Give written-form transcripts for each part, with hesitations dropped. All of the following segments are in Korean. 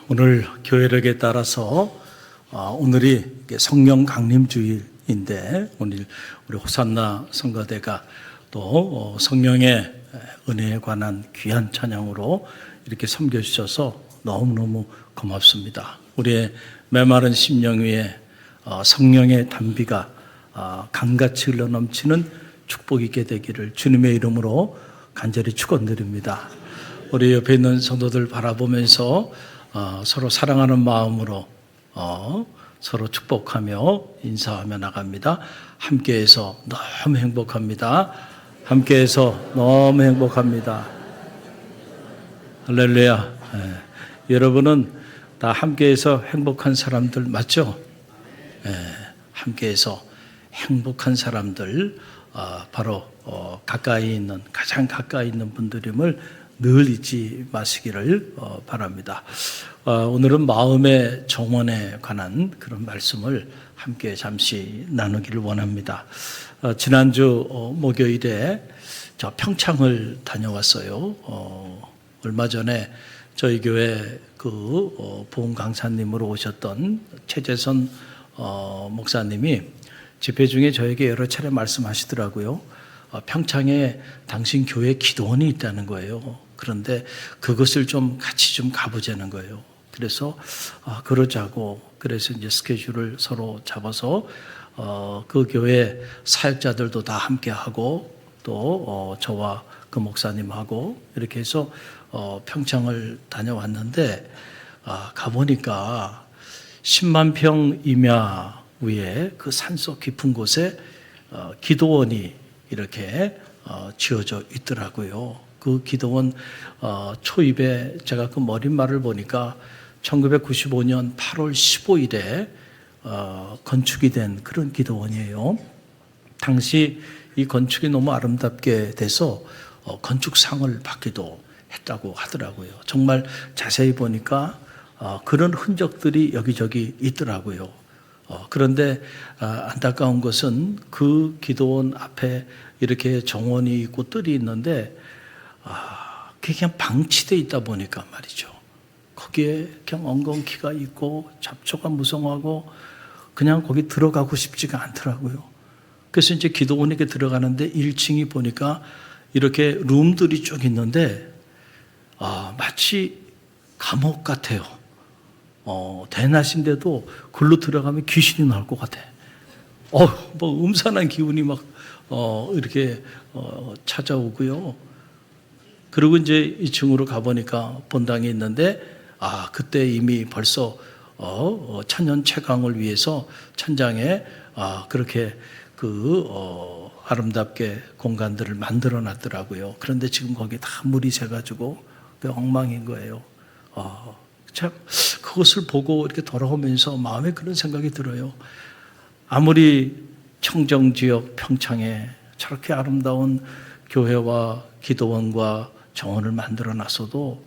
오늘 교회력에 따라서 오늘이 성령 강림주일인데 오늘 우리 호산나 성가대가 또 성령의 은혜에 관한 귀한 찬양으로 이렇게 섬겨주셔서 너무너무 고맙습니다. 우리의 메마른 심령 위에 성령의 단비가 강같이 흘러넘치는 축복이 있게 되기를 주님의 이름으로 간절히 축원드립니다. 우리 옆에 있는 성도들 바라보면서 서로 사랑하는 마음으로 서로 축복하며 인사하며 나갑니다. 함께해서 너무 행복합니다. 함께해서 너무 행복합니다. 할렐루야. 여러분은 다 함께해서 행복한 사람들 맞죠? 함께해서 행복한 사람들 바로 가장 가까이 있는 분들임을 늘 잊지 마시기를 바랍니다. 오늘은 마음의 정원에 관한 그런 말씀을 함께 잠시 나누기를 원합니다. 지난주 목요일에 저 평창을 다녀왔어요. 얼마 전에 저희 교회 그 보훈 강사님으로 오셨던 최재선 목사님이 집회 중에 저에게 여러 차례 말씀하시더라고요. 평창에 당신 교회 기도원이 있다는 거예요. 그런데 그것을 좀 같이 좀 가보자는 거예요. 그래서 그러자고 그래서 이제 스케줄을 서로 잡아서 그 교회 사역자들도 다 함께 하고 또 저와 그 목사님하고 이렇게 해서 평창을 다녀왔는데 가보니까 10만 평 임야 위에 그 산속 깊은 곳에 기도원이 이렇게 지어져 있더라고요. 그 기도원 초입에 제가 그 머릿말을 보니까 1995년 8월 15일에 건축이 된 그런 기도원이에요. 당시 이 건축이 너무 아름답게 돼서 건축상을 받기도 했다고 하더라고요. 정말 자세히 보니까 그런 흔적들이 여기저기 있더라고요. 그런데 안타까운 것은 그 기도원 앞에 이렇게 정원이 있고 뜰이 있는데 그게 그냥 방치되어 있다 보니까 말이죠. 거기에 그냥 엉겅퀴가 있고 잡초가 무성하고 그냥 거기 들어가고 싶지가 않더라고요. 그래서 이제 기도원에 들어가는데 1층이 보니까 이렇게 룸들이 쭉 있는데 마치 감옥 같아요. 대낮인데도 글로 들어가면 귀신이 나올 것 같아. 뭐 음산한 기운이 막 이렇게 찾아오고요. 그리고 이제 2층으로 가보니까 본당이 있는데 그때 이미 벌써 천년 채광을 위해서 천장에 그렇게 그 아름답게 공간들을 만들어 놨더라고요. 그런데 지금 거기 다 물이 새가지고 엉망인 거예요. 참 그것을 보고 이렇게 돌아오면서 마음에 그런 생각이 들어요. 아무리 청정지역 평창에 저렇게 아름다운 교회와 기도원과 정원을 만들어 놨어도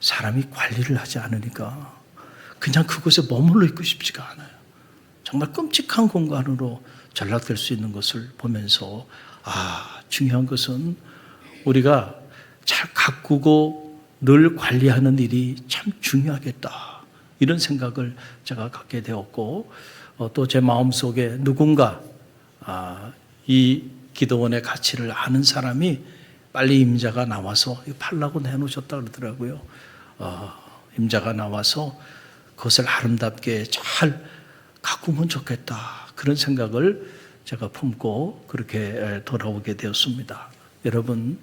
사람이 관리를 하지 않으니까 그냥 그곳에 머물러 있고 싶지가 않아요. 정말 끔찍한 공간으로 전락될 수 있는 것을 보면서 중요한 것은 우리가 잘 가꾸고 늘 관리하는 일이 참 중요하겠다. 이런 생각을 제가 갖게 되었고 또 제 마음속에 누군가 이 기도원의 가치를 아는 사람이 빨리 임자가 나와서 팔라고 내놓으셨다 그러더라고요. 임자가 나와서 그것을 아름답게 잘 가꾸면 좋겠다. 그런 생각을 제가 품고 그렇게 돌아오게 되었습니다. 여러분,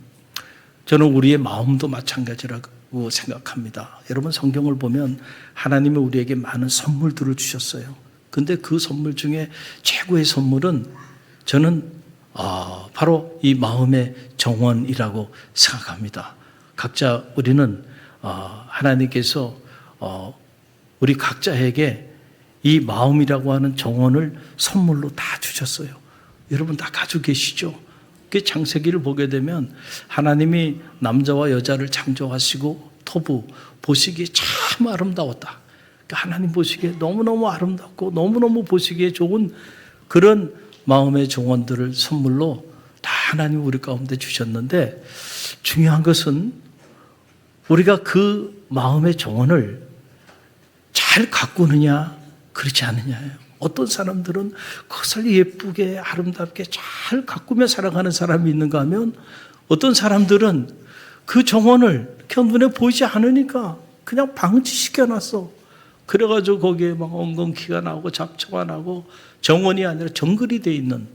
저는 우리의 마음도 마찬가지라고 생각합니다. 여러분 성경을 보면 하나님이 우리에게 많은 선물들을 주셨어요. 근데 그 선물 중에 최고의 선물은 저는 바로 이 마음의 정원이라고 생각합니다. 각자 우리는 하나님께서 우리 각자에게 이 마음이라고 하는 정원을 선물로 다 주셨어요. 여러분 다 가지고 계시죠? 그 창세기를 보게 되면 하나님이 남자와 여자를 창조하시고 토부 보시기에 참 아름다웠다. 하나님 보시기에 너무너무 아름답고 너무너무 보시기에 좋은 그런 마음의 정원들을 선물로 다 하나님 우리 가운데 주셨는데 중요한 것은 우리가 그 마음의 정원을 잘 가꾸느냐, 그렇지 않느냐예요. 어떤 사람들은 그것을 예쁘게 아름답게 잘 가꾸며 살아가는 사람이 있는가 하면 어떤 사람들은 그 정원을 눈에 보이지 않으니까 그냥 방치시켜놨어. 그래가지고 거기에 막 엉겅퀴가 나오고 잡초가 나고 정원이 아니라 정글이 돼 있는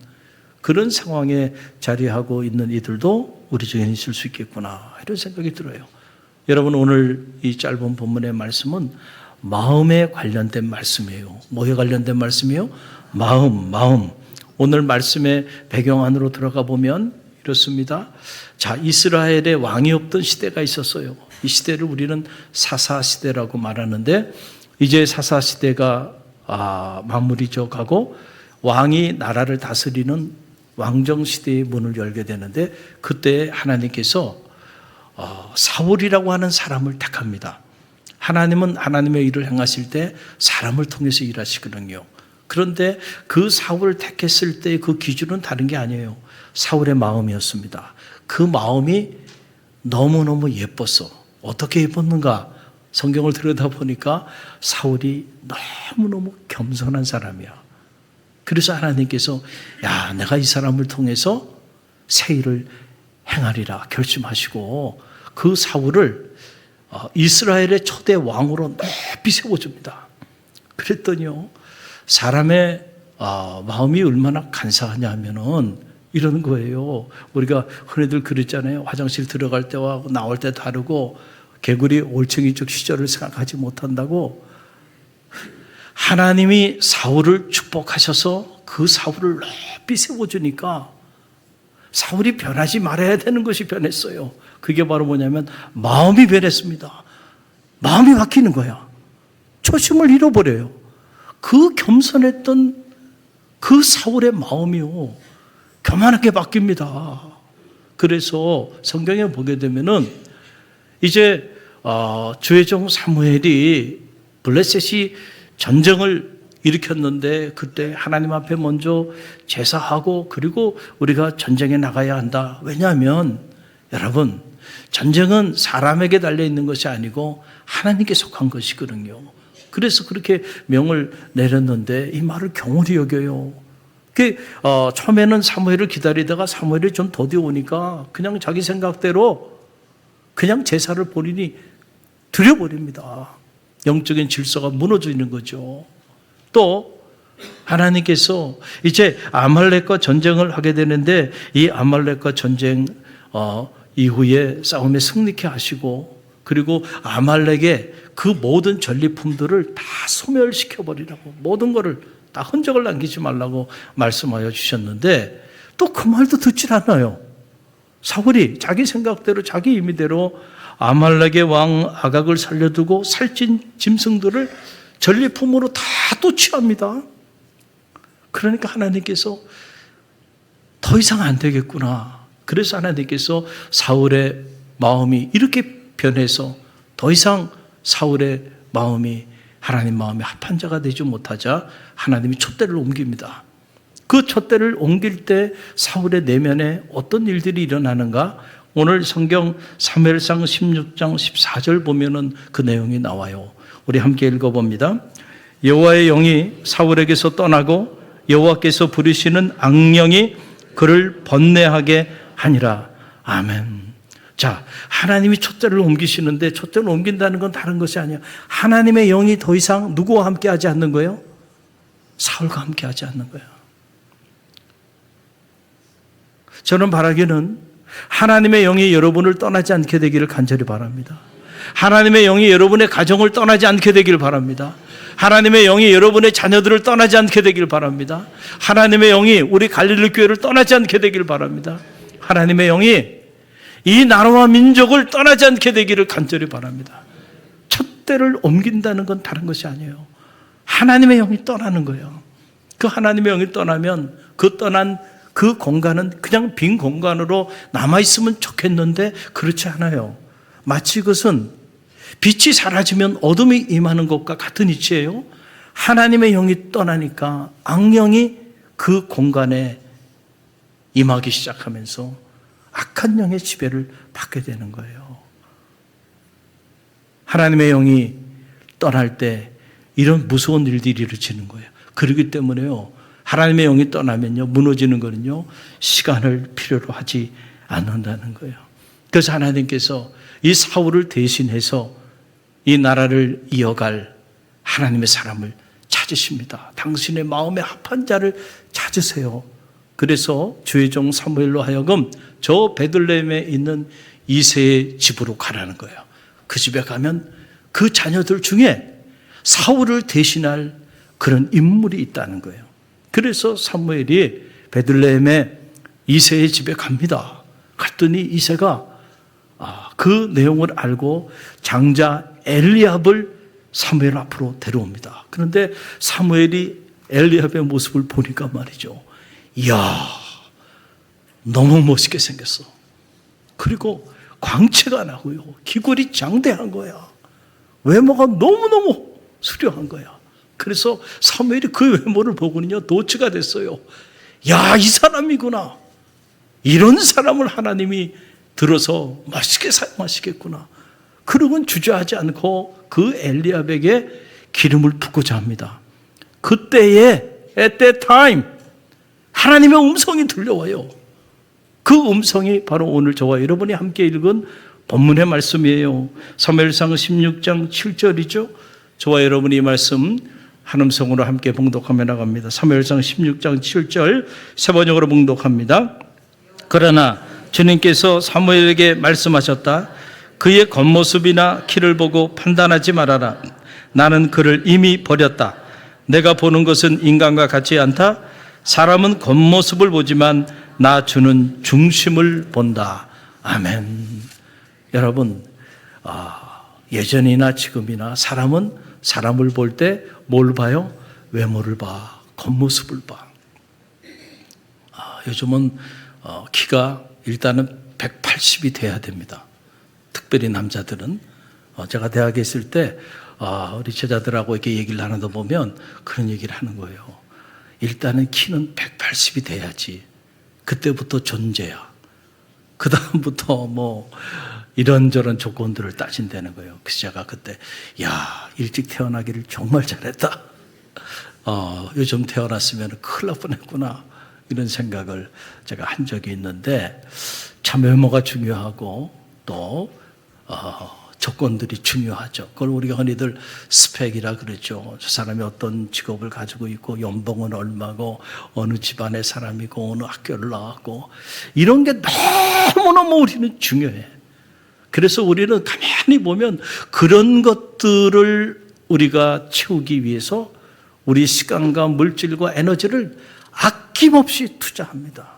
그런 상황에 자리하고 있는 이들도 우리 중에 있을 수 있겠구나, 이런 생각이 들어요. 여러분, 오늘 이 짧은 본문의 말씀은 마음에 관련된 말씀이에요. 뭐에 관련된 말씀이에요? 마음. 오늘 말씀의 배경 안으로 들어가 보면 이렇습니다. 자, 이스라엘에 왕이 없던 시대가 있었어요. 이 시대를 우리는 사사시대라고 말하는데, 이제 사사시대가 마무리 져가고 왕이 나라를 다스리는 왕정시대의 문을 열게 되는데, 그때 하나님께서 사울이라고 하는 사람을 택합니다. 하나님은 하나님의 일을 행하실 때 사람을 통해서 일하시거든요. 그런데 그 사울을 택했을 때 그 기준은 다른 게 아니에요. 사울의 마음이었습니다. 그 마음이 너무너무 예뻤어. 어떻게 예뻤는가? 성경을 들여다보니까 사울이 너무너무 겸손한 사람이야. 그래서 하나님께서 야, 내가 이 사람을 통해서 새 일을 행하리라 결심하시고 그 사울을 이스라엘의 초대 왕으로 높이 세워줍니다. 그랬더니요, 사람의 마음이 얼마나 간사하냐 하면은 이런 거예요. 우리가 흔히들 그랬잖아요. 화장실 들어갈 때와 나올 때 다르고 개구리 올챙이적 시절을 생각하지 못한다고. 하나님이 사울을 축복하셔서 그 사울을 높이 세워주니까 사울이 변하지 말아야 되는 것이 변했어요. 그게 바로 뭐냐면 마음이 변했습니다. 마음이 바뀌는 거야. 초심을 잃어버려요. 그 겸손했던 그 사울의 마음이요, 교만하게 바뀝니다. 그래서 성경에 보게 되면은 이제 주의 종 사무엘이 블레셋이 전쟁을 일으켰는데 그때 하나님 앞에 먼저 제사하고 그리고 우리가 전쟁에 나가야 한다. 왜냐하면 여러분, 전쟁은 사람에게 달려있는 것이 아니고 하나님께 속한 것이거든요. 그래서 그렇게 명을 내렸는데 이 말을 경홀히 여겨요. 처음에는 사무엘을 기다리다가 사무엘이 좀 더디 오니까 그냥 자기 생각대로 그냥 제사를 본인이 드려버립니다. 영적인 질서가 무너져 있는 거죠. 또 하나님께서 이제 아말렉과 전쟁을 하게 되는데 이 아말렉과 전쟁 이후에 싸움에 승리케 하시고 그리고 아말렉의 그 모든 전리품들을 다 소멸시켜버리라고, 모든 것을 다 흔적을 남기지 말라고 말씀하여 주셨는데 또 그 말도 듣질 않아요. 사울이 자기 생각대로 자기 임의대로 아말렉의 왕 아각을 살려두고 살찐 짐승들을 전리품으로 다 또 취합니다. 그러니까 하나님께서 더 이상 안 되겠구나. 그래서 하나님께서 사울의 마음이 이렇게 변해서 더 이상 사울의 마음이 하나님 마음에 합한 자가 되지 못하자 하나님이 촛대를 옮깁니다. 그 촛대를 옮길 때 사울의 내면에 어떤 일들이 일어나는가? 오늘 성경 사무엘상 16장 14절 보면은 그 내용이 나와요. 우리 함께 읽어봅니다. 여호와의 영이 사울에게서 떠나고 여호와께서 부르시는 악령이 그를 번뇌하게 하니라. 아멘. 자, 하나님이 촛대를 옮기시는데 촛대를 옮긴다는 건 다른 것이 아니에요. 하나님의 영이 더 이상 누구와 함께 하지 않는 거예요? 사울과 함께 하지 않는 거예요. 저는 바라기는 하나님의 영이 여러분을 떠나지 않게 되기를 간절히 바랍니다. 하나님의 영이 여러분의 가정을 떠나지 않게 되기를 바랍니다. 하나님의 영이 여러분의 자녀들을 떠나지 않게 되기를 바랍니다. 하나님의 영이 우리 갈릴리 교회를 떠나지 않게 되기를 바랍니다. 하나님의 영이 이 나라와 민족을 떠나지 않게 되기를 간절히 바랍니다. 촛대를 옮긴다는 건 다른 것이 아니에요. 하나님의 영이 떠나는 거예요. 그 하나님의 영이 떠나면 그 떠난 그 공간은 그냥 빈 공간으로 남아있으면 좋겠는데 그렇지 않아요. 마치 그것은 빛이 사라지면 어둠이 임하는 것과 같은 이치예요. 하나님의 영이 떠나니까 악령이 그 공간에 임하기 시작하면서 악한 영의 지배를 받게 되는 거예요. 하나님의 영이 떠날 때 이런 무서운 일들이 이루어지는 거예요. 그렇기 때문에요, 하나님의 영이 떠나면요, 무너지는 거는요, 시간을 필요로 하지 않는다는 거예요. 그래서 하나님께서 이 사울을 대신해서 이 나라를 이어갈 하나님의 사람을 찾으십니다. 당신의 마음에 합한 자를 찾으세요. 그래서 주의 종 사무엘로 하여금 저 베들레헴에 있는 이새의 집으로 가라는 거예요. 그 집에 가면 그 자녀들 중에 사울을 대신할 그런 인물이 있다는 거예요. 그래서 사무엘이 베들레헴의 이새의 집에 갑니다. 갔더니 이새가 그 내용을 알고 장자 엘리압을 사무엘 앞으로 데려옵니다. 그런데 사무엘이 엘리압의 모습을 보니까 말이죠, 이야, 너무 멋있게 생겼어. 그리고 광채가 나고요, 기골이 장대한 거야. 외모가 너무너무 수려한 거야. 그래서 사무엘이 그 외모를 보고는요, 도취가 됐어요. 야, 이 사람이구나. 이런 사람을 하나님이 들어서 맛있게 사용하시겠구나. 그러고는 주저하지 않고 그 엘리압에게 기름을 붓고자 합니다. 그때에 at that time 하나님의 음성이 들려와요. 그 음성이 바로 오늘 저와 여러분이 함께 읽은 본문의 말씀이에요. 사무엘상 16장 7절이죠. 저와 여러분이 이 말씀 한 음성으로 함께 봉독하며 나갑니다. 사무엘상 16장 7절 세 번역으로 봉독합니다. 그러나 주님께서 사무엘에게 말씀하셨다. 그의 겉모습이나 키를 보고 판단하지 말아라. 나는 그를 이미 버렸다. 내가 보는 것은 인간과 같지 않다. 사람은 겉모습을 보지만 나 주는 중심을 본다. 아멘. 여러분, 예전이나 지금이나 사람은 사람을 볼 때 뭘 봐요? 외모를 봐, 겉모습을 봐. 요즘은 키가 일단은 180이 돼야 됩니다. 특별히 남자들은. 제가 대학에 있을 때 우리 제자들하고 이렇게 얘기를 나누다 보면 그런 얘기를 하는 거예요. 일단은 키는 180이 돼야지. 그때부터 존재야. 그 다음부터 뭐 이런저런 조건들을 따진다는 거예요. 그래서 제가 그때 야, 일찍 태어나기를 정말 잘했다. 요즘 태어났으면 큰일 날 뻔했구나. 이런 생각을 제가 한 적이 있는데, 참 외모가 중요하고 또 조건들이 중요하죠. 그걸 우리가 흔히들 스펙이라 그러죠. 저 사람이 어떤 직업을 가지고 있고 연봉은 얼마고 어느 집안의 사람이고 어느 학교를 나왔고 이런 게 너무너무 우리는 중요해. 그래서 우리는 가만히 보면 그런 것들을 우리가 채우기 위해서 우리 시간과 물질과 에너지를 아낌없이 투자합니다.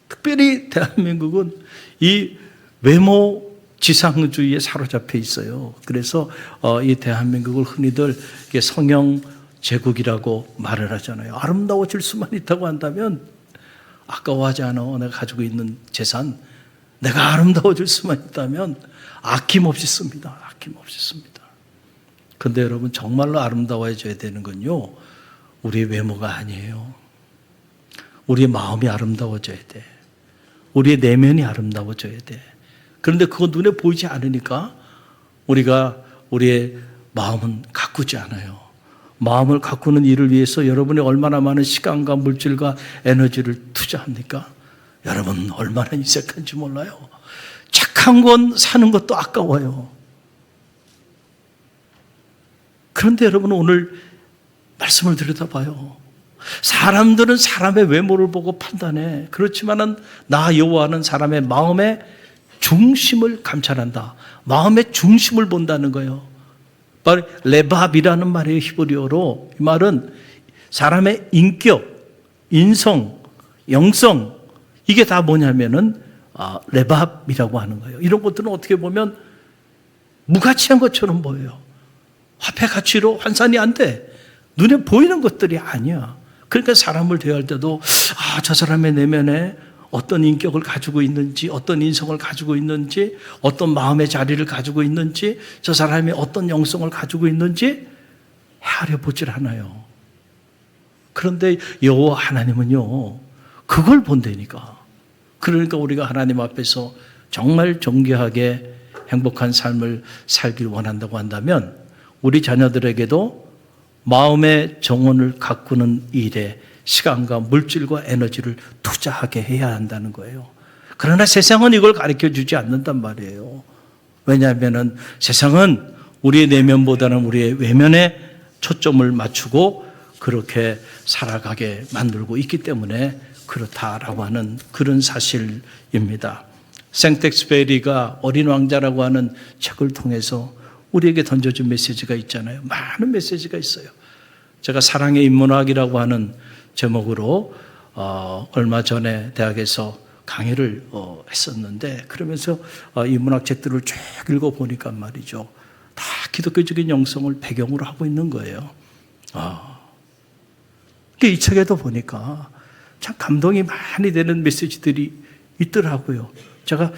특별히 대한민국은 이 외모 지상주의에 사로잡혀 있어요. 그래서 이 대한민국을 흔히들 성형 제국이라고 말을 하잖아요. 아름다워질 수만 있다고 한다면 아까워하지 않아. 내가 가지고 있는 재산, 내가 아름다워질 수만 있다면 아낌없이 씁니다. 아낌없이 씁니다. 그런데 여러분, 정말로 아름다워져야 되는 건요, 우리의 외모가 아니에요. 우리의 마음이 아름다워져야 돼. 우리의 내면이 아름다워져야 돼. 그런데 그거 눈에 보이지 않으니까 우리의 마음은 가꾸지 않아요. 마음을 가꾸는 일을 위해서 여러분이 얼마나 많은 시간과 물질과 에너지를 투자합니까? 여러분 얼마나 인색한지 몰라요. 착한 건 사는 것도 아까워요. 그런데 여러분, 오늘 말씀을 들여다봐요. 사람들은 사람의 외모를 보고 판단해. 그렇지만은 나 여호와는 사람의 마음의 중심을 감찰한다. 마음의 중심을 본다는 거예요. 바로 레밥이라는 말이에요. 히브리어로. 이 말은 사람의 인격, 인성, 영성, 이게 다 뭐냐면은 레밥이라고 하는 거예요. 이런 것들은 어떻게 보면 무가치한 것처럼 보여요. 화폐 가치로 환산이 안 돼. 눈에 보이는 것들이 아니야. 그러니까 사람을 대할 때도 저 사람의 내면에 어떤 인격을 가지고 있는지, 어떤 인성을 가지고 있는지, 어떤 마음의 자리를 가지고 있는지, 저 사람이 어떤 영성을 가지고 있는지 헤아려 보질 않아요. 그런데 여호와 하나님은요, 그걸 본다니까. 그러니까 우리가 하나님 앞에서 정말 존귀하게 행복한 삶을 살길 원한다고 한다면 우리 자녀들에게도 마음의 정원을 가꾸는 일에 시간과 물질과 에너지를 투자하게 해야 한다는 거예요. 그러나 세상은 이걸 가르쳐 주지 않는단 말이에요. 왜냐하면 세상은 우리의 내면보다는 우리의 외면에 초점을 맞추고 그렇게 살아가게 만들고 있기 때문에 그렇다라고 하는 그런 사실입니다. 생텍스베리가 어린 왕자라고 하는 책을 통해서 우리에게 던져준 메시지가 있잖아요. 많은 메시지가 있어요. 제가 사랑의 인문학이라고 하는 제목으로 얼마 전에 대학에서 강의를 했었는데, 그러면서 인문학 책들을 쭉 읽어보니까 말이죠, 다 기독교적인 영성을 배경으로 하고 있는 거예요. 이 책에도 보니까 참 감동이 많이 되는 메시지들이 있더라고요. 제가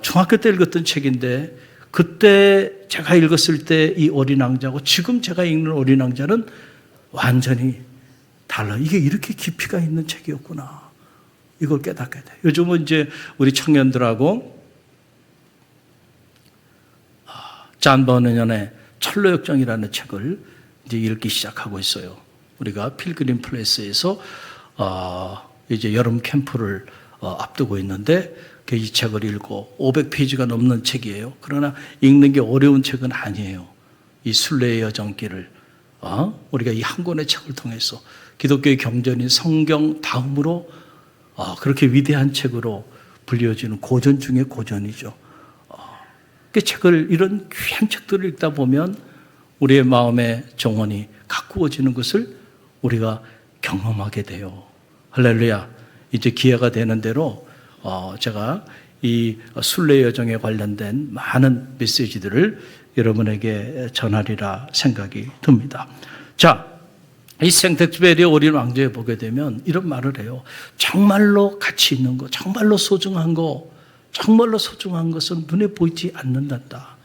중학교 때 읽었던 책인데, 그때 제가 읽었을 때 이 어린 왕자하고 지금 제가 읽는 어린 왕자는 완전히 달라. 이게 이렇게 깊이가 있는 책이었구나. 이걸 깨닫게 돼요. 요즘은 이제 우리 청년들하고 잔 버너년의 철로역정이라는 책을 이제 읽기 시작하고 있어요. 우리가 필그림 플레이스에서 이제 여름 캠프를 앞두고 있는데 이 책을 읽고 500페이지가 넘는 책이에요. 그러나 읽는 게 어려운 책은 아니에요. 이 순례의 여정길을 우리가 이 한 권의 책을 통해서 기독교의 경전인 성경 다음으로 그렇게 위대한 책으로 불려지는 고전 중에 고전이죠. 그 책을, 이런 귀한 책들을 읽다 보면 우리의 마음의 정원이 가꾸어지는 것을 우리가 경험하게 돼요. 할렐루야. 이제 기회가 되는 대로 제가 이 순례 여정에 관련된 많은 메시지들을 여러분에게 전하리라 생각이 듭니다. 자, 이 생텍스베리의 어린 왕자에 보게 되면 이런 말을 해요. 정말로 가치 있는 거, 정말로 소중한 거, 정말로 소중한 것은 눈에 보이지 않는단다.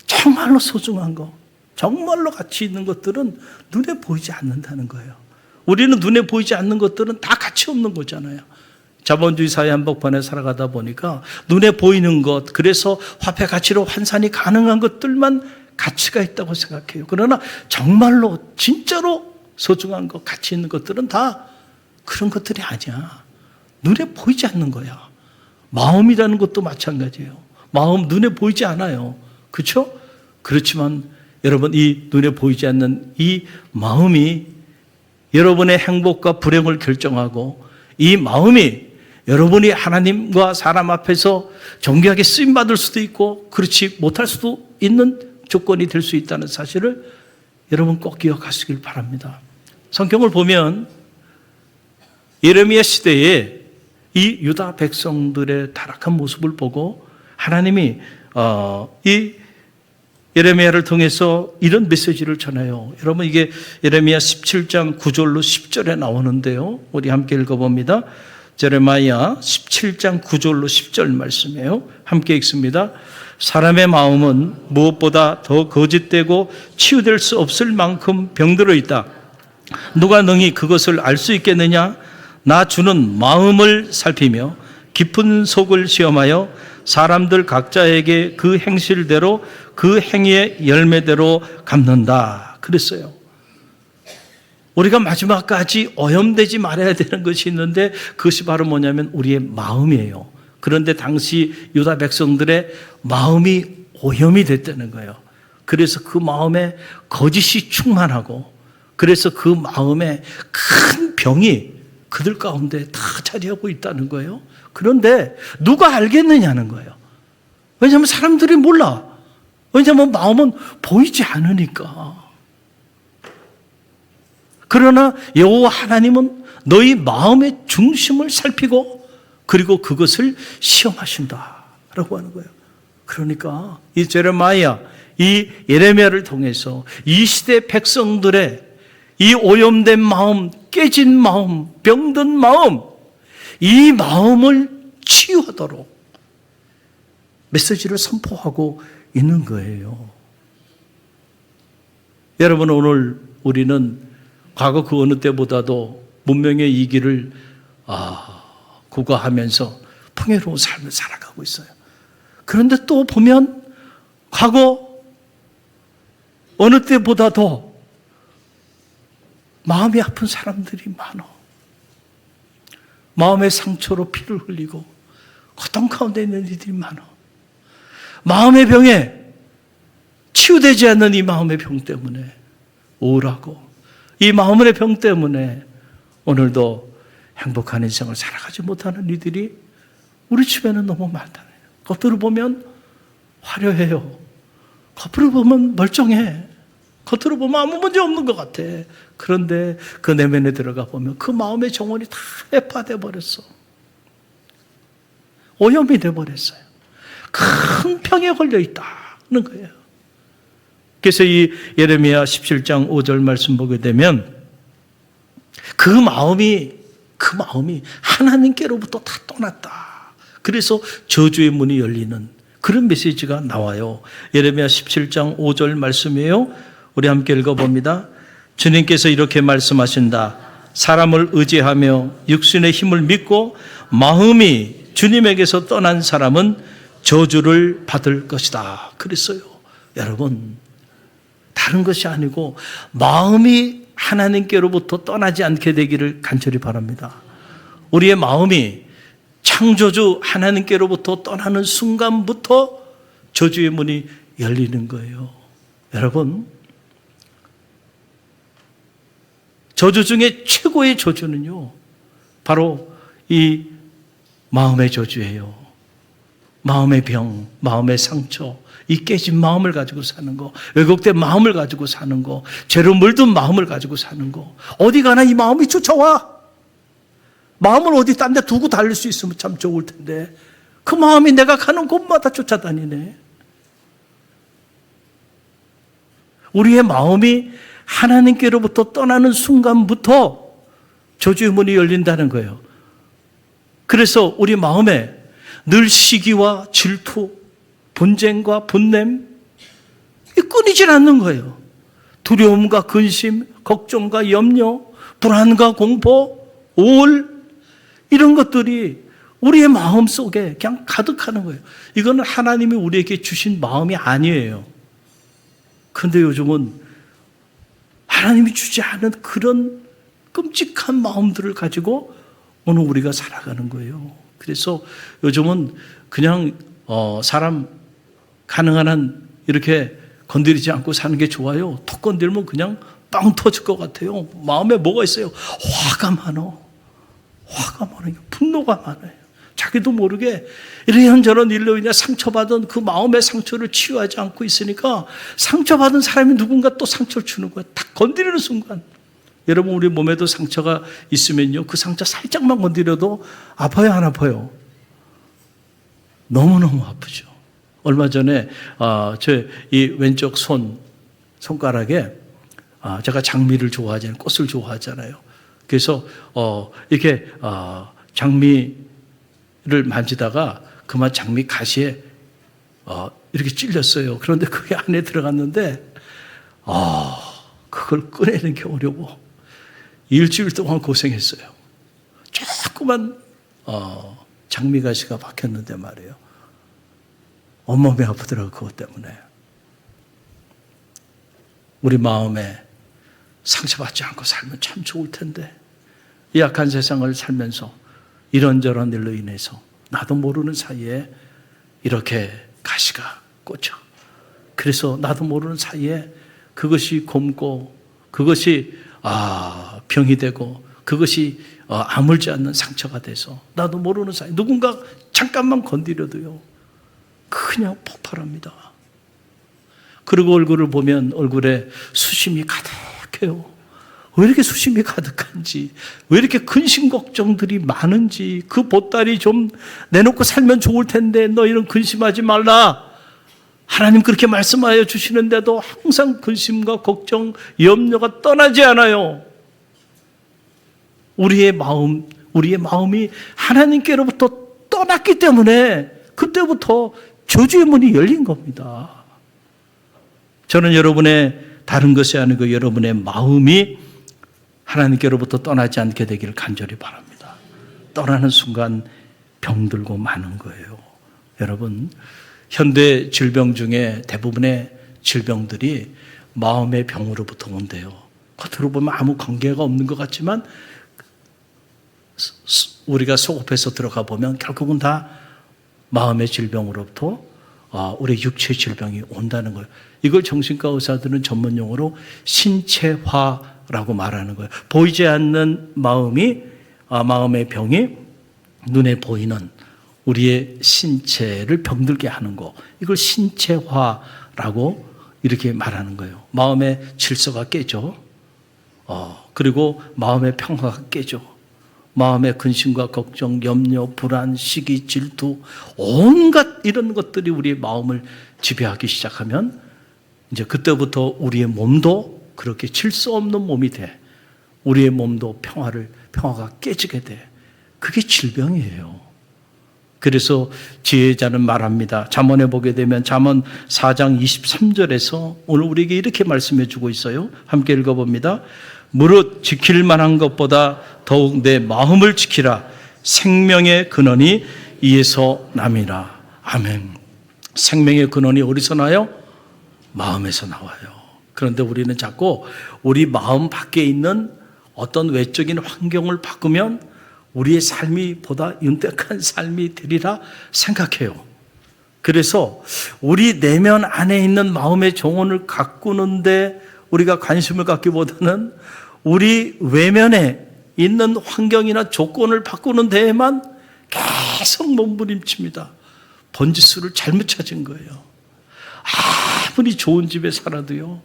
정말로 소중한 거, 정말로 가치 있는 것들은 눈에 보이지 않는다는 거예요. 우리는 눈에 보이지 않는 것들은 다 가치 없는 거잖아요. 자본주의 사회 한복판에 살아가다 보니까 눈에 보이는 것, 그래서 화폐 가치로 환산이 가능한 것들만 가치가 있다고 생각해요. 그러나 정말로 진짜로 소중한 것, 가치 있는 것들은 다 그런 것들이 아니야. 눈에 보이지 않는 거야. 마음이라는 것도 마찬가지예요. 마음 눈에 보이지 않아요. 그렇죠? 그렇지만 여러분, 이 눈에 보이지 않는 이 마음이 여러분의 행복과 불행을 결정하고, 이 마음이 여러분이 하나님과 사람 앞에서 정결하게 쓰임받을 수도 있고 그렇지 못할 수도 있는 조건이 될 수 있다는 사실을 여러분 꼭 기억하시길 바랍니다. 성경을 보면 예레미야 시대에 이 유다 백성들의 타락한 모습을 보고 하나님이 이 예레미야를 통해서 이런 메시지를 전해요. 여러분, 이게 예레미야 17장 9절로 10절에 나오는데요. 우리 함께 읽어봅니다. 예레미야 17장 9절로 10절 말씀이에요. 함께 읽습니다. 사람의 마음은 무엇보다 더 거짓되고 치유될 수 없을 만큼 병들어 있다. 누가 능히 그것을 알 수 있겠느냐? 나 주는 마음을 살피며 깊은 속을 시험하여 사람들 각자에게 그 행실대로 그 행위의 열매대로 갚는다. 그랬어요. 우리가 마지막까지 오염되지 말아야 되는 것이 있는데 그것이 바로 뭐냐면 우리의 마음이에요. 그런데 당시 유다 백성들의 마음이 오염이 됐다는 거예요. 그래서 그 마음에 거짓이 충만하고, 그래서 그 마음에 큰 병이 그들 가운데 다 자리하고 있다는 거예요. 그런데 누가 알겠느냐는 거예요. 왜냐하면 사람들이 몰라. 왜냐하면 마음은 보이지 않으니까. 그러나 여호와 하나님은 너희 마음의 중심을 살피고 그리고 그것을 시험하신다라고 하는 거예요. 그러니까 이 제레미야, 이 예레미야를 통해서 이 시대 백성들의 이 오염된 마음, 깨진 마음, 병든 마음, 이 마음을 치유하도록 메시지를 선포하고 있는 거예요. 여러분, 오늘 우리는 과거 그 어느 때보다도 문명의 이기를 구가하면서 풍요로운 삶을 살아가고 있어요. 그런데 또 보면 과거 어느 때보다 더 마음이 아픈 사람들이 많아. 마음의 상처로 피를 흘리고 고통 가운데 있는 이들이 많아. 마음의 병에 치유되지 않는 이 마음의 병 때문에 우울하고, 이 마음의 병 때문에 오늘도 행복한 인생을 살아가지 못하는 이들이 우리 주변에 너무 많다. 겉으로 보면 화려해요. 겉으로 보면 멀쩡해. 겉으로 보면 아무 문제 없는 것 같아. 그런데 그 내면에 들어가 보면 그 마음의 정원이 다 해파돼 버렸어. 오염이 돼 버렸어요. 큰 병에 걸려 있다는 거예요. 그래서 이 예레미야 17장 5절 말씀 보게 되면 그 마음이 하나님께로부터 다 떠났다. 그래서 저주의 문이 열리는 그런 메시지가 나와요. 예레미야 17장 5절 말씀이에요. 우리 함께 읽어봅니다. 주님께서 이렇게 말씀하신다. 사람을 의지하며 육신의 힘을 믿고 마음이 주님에게서 떠난 사람은 저주를 받을 것이다. 그랬어요. 여러분, 다른 것이 아니고 마음이 하나님께로부터 떠나지 않게 되기를 간절히 바랍니다. 우리의 마음이 창조주 하나님께로부터 떠나는 순간부터 저주의 문이 열리는 거예요. 여러분, 저주 중에 최고의 저주는요, 바로 이 마음의 저주예요. 마음의 병, 마음의 상처, 이 깨진 마음을 가지고 사는 거, 왜곡된 마음을 가지고 사는 거, 죄로 물든 마음을 가지고 사는 거. 어디 가나 이 마음이 쫓아와. 마음을 어디 딴 데 두고 달릴 수 있으면 참 좋을 텐데 그 마음이 내가 가는 곳마다 쫓아다니네. 우리의 마음이 하나님께로부터 떠나는 순간부터 저주의 문이 열린다는 거예요. 그래서 우리 마음에 늘 시기와 질투, 분쟁과 분냄 끊이질 않는 거예요. 두려움과 근심, 걱정과 염려, 불안과 공포, 우울, 이런 것들이 우리의 마음 속에 그냥 가득하는 거예요. 이거는 하나님이 우리에게 주신 마음이 아니에요. 그런데 요즘은 하나님이 주지 않은 그런 끔찍한 마음들을 가지고 오늘 우리가 살아가는 거예요. 그래서 요즘은 그냥 사람 가능한 한 이렇게 건드리지 않고 사는 게 좋아요. 턱 건들면 그냥 빵 터질 것 같아요. 마음에 뭐가 있어요? 화가 많아요. 분노가 많아요. 자기도 모르게 이런저런 일로 인해 상처받은 그 마음의 상처를 치유하지 않고 있으니까 상처받은 사람이 누군가 또 상처를 주는 거예요. 딱 건드리는 순간. 여러분, 우리 몸에도 상처가 있으면요, 그 상처 살짝만 건드려도 아파요, 안 아파요? 너무너무 아프죠. 얼마 전에 제 이 왼쪽 손가락에 제가 장미를 좋아하잖아요. 꽃을 좋아하잖아요. 그래서 이렇게 장미를 만지다가 그만 장미 가시에 이렇게 찔렸어요. 그런데 그게 안에 들어갔는데 그걸 꺼내는 게 어려워. 일주일 동안 고생했어요. 조그만 장미 가시가 박혔는데 말이에요. 온몸이 아프더라고요. 그것 때문에. 우리 마음에 상처받지 않고 살면 참 좋을 텐데 이 약한 세상을 살면서 이런저런 일로 인해서 나도 모르는 사이에 이렇게 가시가 꽂혀. 그래서 나도 모르는 사이에 그것이 곪고 그것이 병이 되고 그것이 아물지 않는 상처가 돼서 나도 모르는 사이에 누군가 잠깐만 건드려도요 그냥 폭발합니다. 그리고 얼굴을 보면 얼굴에 수심이 가득해요. 왜 이렇게 수심이 가득한지, 왜 이렇게 근심 걱정들이 많은지, 그 보따리 좀 내놓고 살면 좋을 텐데 너희는 근심하지 말라. 하나님 그렇게 말씀하여 주시는데도 항상 근심과 걱정, 염려가 떠나지 않아요. 우리의 마음이 하나님께로부터 떠났기 때문에 그때부터 저주의 문이 열린 겁니다. 저는 여러분의 다른 것이 아니고 여러분의 마음이 하나님께로부터 떠나지 않게 되기를 간절히 바랍니다. 떠나는 순간 병들고 마는 거예요. 여러분, 현대 질병 중에 대부분의 질병들이 마음의 병으로부터 온대요. 겉으로 보면 아무 관계가 없는 것 같지만 우리가 속업해서 들어가 보면 결국은 다 마음의 질병으로부터 우리 육체의 질병이 온다는 거예요. 이걸 정신과 의사들은 전문 용어로 신체화라고 말하는 거예요. 보이지 않는 마음의 병이 눈에 보이는 우리의 신체를 병들게 하는 거, 이걸 신체화라고 이렇게 말하는 거예요. 마음의 질서가 깨져. 그리고 마음의 평화가 깨져. 마음의 근심과 걱정, 염려, 불안, 시기, 질투, 온갖 이런 것들이 우리의 마음을 지배하기 시작하면 이제 그때부터 우리의 몸도 그렇게 질서 없는 몸이 돼. 우리의 몸도 평화가 깨지게 돼. 그게 질병이에요. 그래서 지혜자는 말합니다. 잠언에 보게 되면 잠언 4장 23절에서 오늘 우리에게 이렇게 말씀해 주고 있어요. 함께 읽어봅니다. 무릇 지킬 만한 것보다 더욱 내 마음을 지키라. 생명의 근원이 이에서 남이라. 아멘. 생명의 근원이 어디서 나요? 마음에서 나와요. 그런데 우리는 자꾸 우리 마음 밖에 있는 어떤 외적인 환경을 바꾸면 우리의 삶이 보다 윤택한 삶이 되리라 생각해요. 그래서 우리 내면 안에 있는 마음의 정원을 가꾸는데 우리가 관심을 갖기보다는 우리 외면에 있는 환경이나 조건을 바꾸는 데에만 계속 몸부림칩니다. 번지수를 잘못 찾은 거예요. 아무리 좋은 집에 살아도요,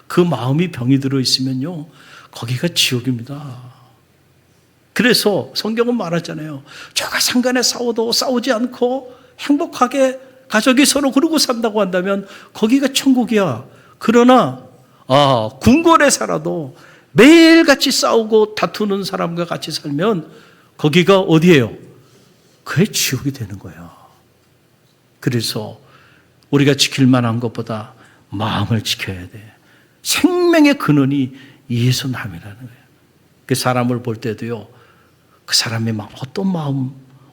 그 마음이 병이 들어있으면요, 거기가 지옥입니다. 그래서 성경은 말하잖아요. 저가 상간에 싸워도 싸우지 않고 행복하게 가족이 서로 그러고 산다고 한다면 거기가 천국이야. 그러나 궁궐에 살아도 매일같이 싸우고 다투는 사람과 같이 살면 거기가 어디예요? 그게 지옥이 되는 거예요. 그래서 우리가 지킬 만한 것보다 마음을 지켜야 돼. 생명의 근원이 이에서 남이라는 거예요. 그 사람을 볼 때도요, 그 사람의 마음,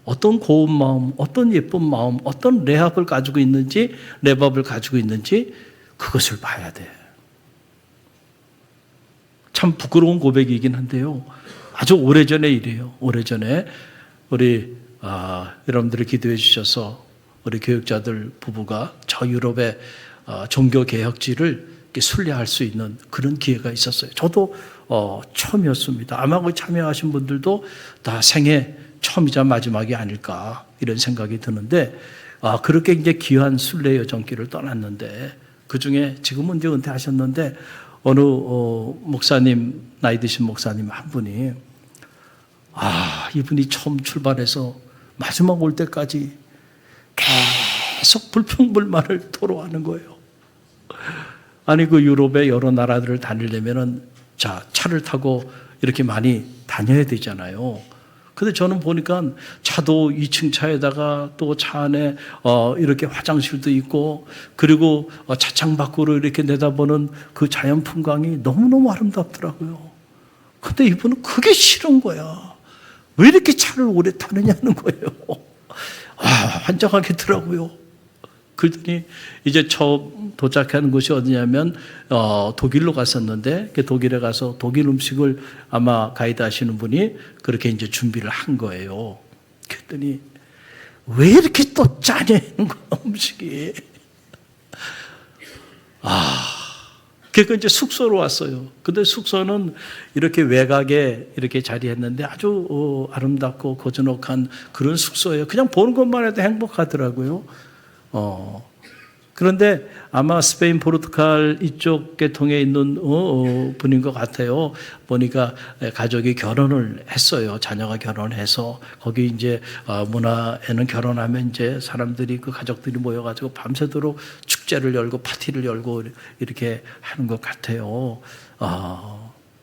어떤 고운 마음, 어떤 예쁜 마음, 어떤 레합을 가지고 있는지, 레밥을 가지고 있는지 그것을 봐야 돼. 참 부끄러운 고백이긴 한데요. 아주 오래전의 일이에요. 오래전에 우리 여러분들이 기도해 주셔서 우리 교육자들 부부가 저 유럽의 종교개혁지를 순례할 수 있는 그런 기회가 있었어요. 저도 처음이었습니다. 아마 그 참여하신 분들도 다 생애 처음이자 마지막이 아닐까 이런 생각이 드는데 그렇게 이제 귀한 순례 여정길을 떠났는데 그 중에 지금은 이제 은퇴하셨는데 어느 목사님, 나이 드신 목사님 한 분이 이분이 처음 출발해서 마지막 올 때까지 계속 불평불만을 토로하는 거예요. 아니 그 유럽의 여러 나라들을 다니려면은 차를 타고 이렇게 많이 다녀야 되잖아요. 근데 저는 보니까 차도 2층 차에다가 또 차 안에 이렇게 화장실도 있고 그리고 차창 밖으로 이렇게 내다보는 그 자연 풍광이 너무너무 아름답더라고요. 근데 이분은 그게 싫은 거야. 왜 이렇게 차를 오래 타느냐는 거예요. 환장하겠더라고요. 그러더니 이제 처음 도착하는 곳이 어디냐면 독일로 갔었는데 그 독일에 가서 독일 음식을 아마 가이드 하시는 분이 그렇게 이제 준비를 한 거예요. 그랬더니 왜 이렇게 또 짜냐는 거야 음식이. 그러니까 이제 숙소로 왔어요. 근데 숙소는 이렇게 외곽에 이렇게 자리했는데 아주 아름답고 고즈넉한 그런 숙소예요. 그냥 보는 것만 해도 행복하더라고요. 그런데 아마 스페인, 포르투갈 이쪽 계통에 있는 분인 것 같아요. 보니까 가족이 결혼을 했어요. 자녀가 결혼해서 거기 이제 문화에는 결혼하면 이제 사람들이 그 가족들이 모여가지고 밤새도록 축제를 열고 파티를 열고 이렇게 하는 것 같아요.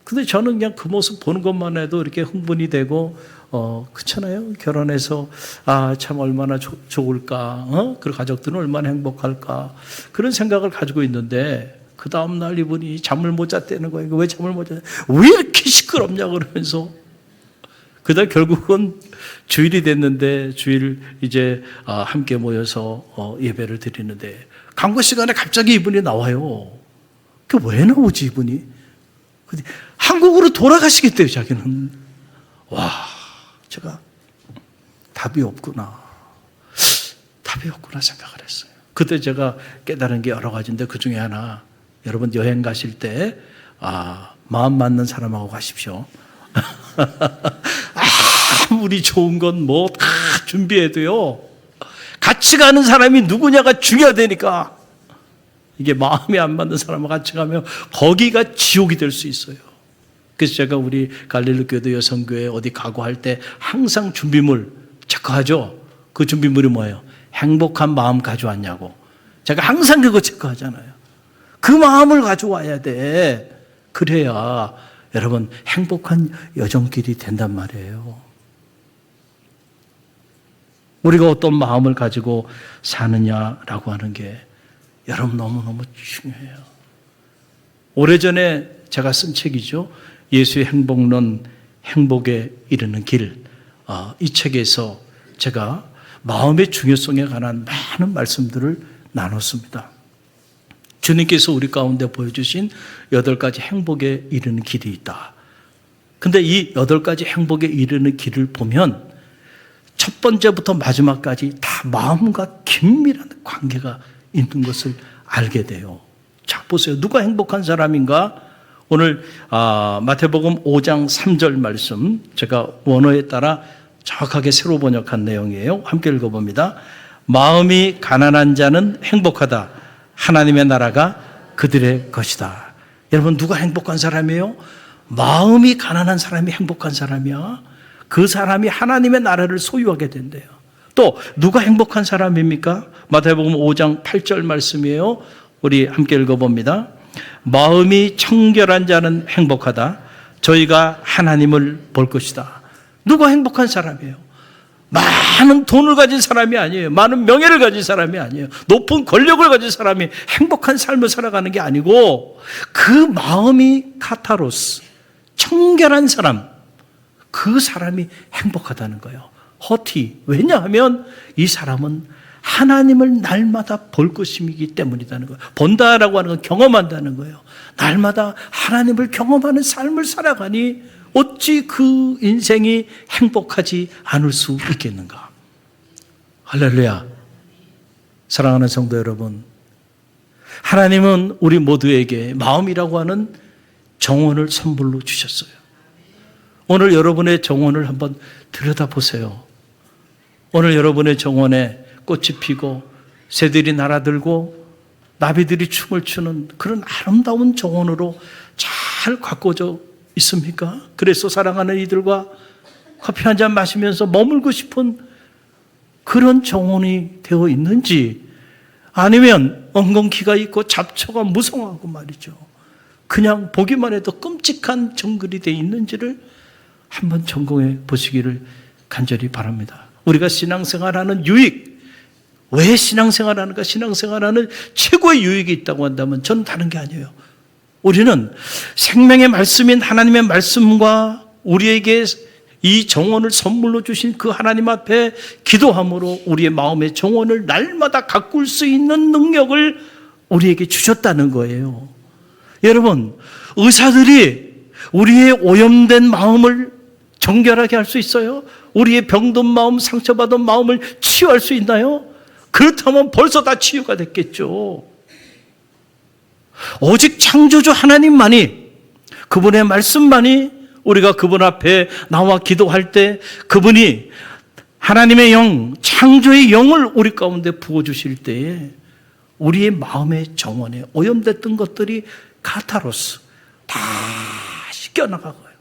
근데 저는 그냥 그 모습 보는 것만 해도 이렇게 흥분이 되고 그렇잖아요. 결혼해서 참 얼마나 좋을까, 그리고 가족들은 얼마나 행복할까 그런 생각을 가지고 있는데 그 다음 날 이분이 잠을 못 잤다는 거예요. 왜 잠을 못 잤냐? 왜 이렇게 시끄럽냐 그러면서 그다음 결국은 주일이 됐는데 주일 이제 함께 모여서 예배를 드리는데 강구 시간에 갑자기 이분이 나와요. 그 왜 나오지 이분이? 근데 한국으로 돌아가시겠대요 자기는. 와, 제가 답이 없구나 생각을 했어요. 그때 제가 깨달은 게 여러 가지인데 그 중에 하나, 여러분 여행 가실 때 마음 맞는 사람하고 가십시오. 아무리 좋은 건 뭐 다 준비해도요, 같이 가는 사람이 누구냐가 중요하다니까. 이게 마음이 안 맞는 사람과 같이 가면 거기가 지옥이 될 수 있어요. 그래서 제가 우리 갈릴리 교회 여성교회 어디 가고 할 때 항상 준비물 체크하죠. 그 준비물이 뭐예요? 행복한 마음 가져왔냐고. 제가 항상 그거 체크하잖아요. 그 마음을 가져와야 돼. 그래야 여러분 행복한 여정길이 된단 말이에요. 우리가 어떤 마음을 가지고 사느냐라고 하는 게 여러분 너무너무 중요해요. 오래전에 제가 쓴 책이죠. 예수의 행복론, 행복에 이르는 길. 이 책에서 제가 마음의 중요성에 관한 많은 말씀들을 나눴습니다. 주님께서 우리 가운데 보여주신 8가지 행복에 이르는 길이 있다. 근데 이 8가지 행복에 이르는 길을 보면 첫 번째부터 마지막까지 다 마음과 긴밀한 관계가 있는 것을 알게 돼요. 자, 보세요. 누가 행복한 사람인가? 오늘 마태복음 5장 3절 말씀, 제가 원어에 따라 정확하게 새로 번역한 내용이에요. 함께 읽어봅니다. 마음이 가난한 자는 행복하다. 하나님의 나라가 그들의 것이다. 여러분 누가 행복한 사람이에요? 마음이 가난한 사람이 행복한 사람이야. 그 사람이 하나님의 나라를 소유하게 된대요. 또 누가 행복한 사람입니까? 마태복음 5장 8절 말씀이에요. 우리 함께 읽어봅니다. 마음이 청결한 자는 행복하다. 저희가 하나님을 볼 것이다. 누가 행복한 사람이에요? 많은 돈을 가진 사람이 아니에요. 많은 명예를 가진 사람이 아니에요. 높은 권력을 가진 사람이 행복한 삶을 살아가는 게 아니고 그 마음이 카타로스, 청결한 사람, 그 사람이 행복하다는 거예요. 허티. 왜냐하면 이 사람은 하나님을 날마다 볼 것이기 때문이라는 거예요. 본다라고 하는 건 경험한다는 거예요. 날마다 하나님을 경험하는 삶을 살아가니 어찌 그 인생이 행복하지 않을 수 있겠는가? 할렐루야. 사랑하는 성도 여러분, 하나님은 우리 모두에게 마음이라고 하는 정원을 선물로 주셨어요. 오늘 여러분의 정원을 한번 들여다보세요. 오늘 여러분의 정원에 꽃이 피고 새들이 날아들고 나비들이 춤을 추는 그런 아름다운 정원으로 잘 가꿔져 있습니까? 그래서 사랑하는 이들과 커피 한 잔 마시면서 머물고 싶은 그런 정원이 되어 있는지, 아니면 엉겅퀴가 있고 잡초가 무성하고 말이죠, 그냥 보기만 해도 끔찍한 정글이 되어 있는지를 한번 점검해 보시기를 간절히 바랍니다. 우리가 신앙생활하는 유익, 왜 신앙생활하는가? 신앙생활하는 최고의 유익이 있다고 한다면 저는 다른 게 아니에요. 우리는 생명의 말씀인 하나님의 말씀과 우리에게 이 정원을 선물로 주신 그 하나님 앞에 기도함으로 우리의 마음의 정원을 날마다 가꿀 수 있는 능력을 우리에게 주셨다는 거예요. 여러분, 의사들이 우리의 오염된 마음을 정결하게 할 수 있어요? 우리의 병든 마음, 상처받은 마음을 치유할 수 있나요? 그렇다면 벌써 다 치유가 됐겠죠. 오직 창조주 하나님만이, 그분의 말씀만이, 우리가 그분 앞에 나와 기도할 때 그분이 하나님의 영, 창조의 영을 우리 가운데 부어주실 때에 우리의 마음의 정원에 오염됐던 것들이 카타로스 다 씻겨나가고요.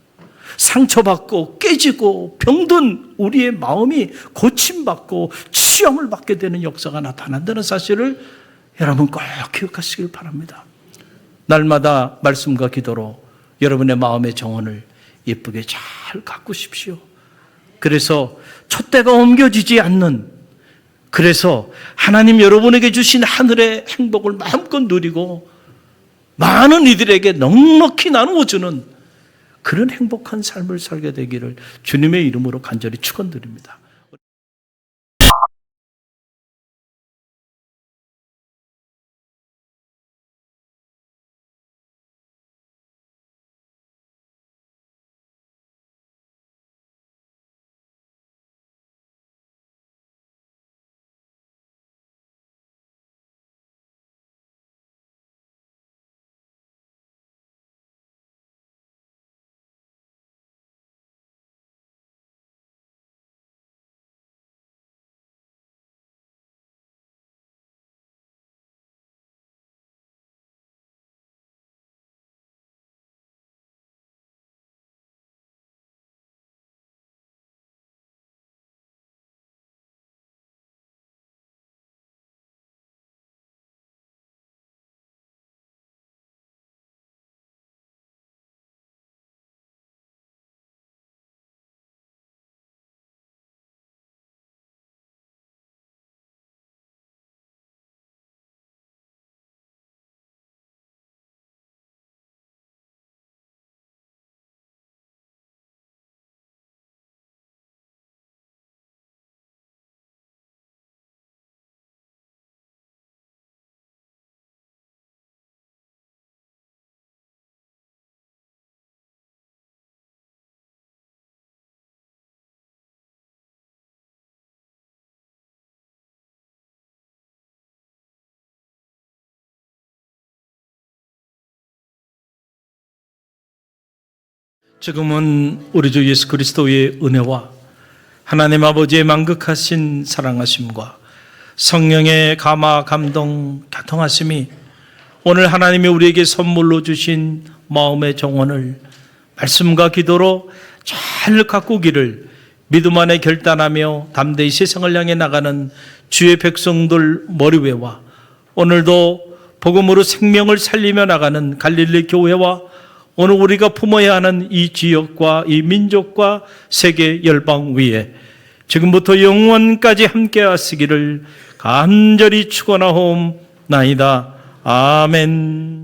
상처받고 깨지고 병든 우리의 마음이 고침받고 치유함을 받게 되는 역사가 나타난다는 사실을 여러분 꼭 기억하시길 바랍니다. 날마다 말씀과 기도로 여러분의 마음의 정원을 예쁘게 잘 가꾸십시오. 그래서 촛대가 옮겨지지 않는, 그래서 하나님 여러분에게 주신 하늘의 행복을 마음껏 누리고 많은 이들에게 넉넉히 나누어주는 그런 행복한 삶을 살게 되기를 주님의 이름으로 간절히 축원드립니다. 지금은 우리 주 예수 그리스도의 은혜와 하나님 아버지의 만극하신 사랑하심과 성령의 감화, 감동, 교통하심이 오늘 하나님이 우리에게 선물로 주신 마음의 정원을 말씀과 기도로 잘 가꾸기를 믿음 안에 결단하며 담대히 세상을 향해 나가는 주의 백성들 머리위와 오늘도 복음으로 생명을 살리며 나가는 갈릴리 교회와 오늘 우리가 품어야 하는 이 지역과 이 민족과 세계 열방 위에 지금부터 영원까지 함께 하시기를 간절히 축원하옵나이다. 아멘.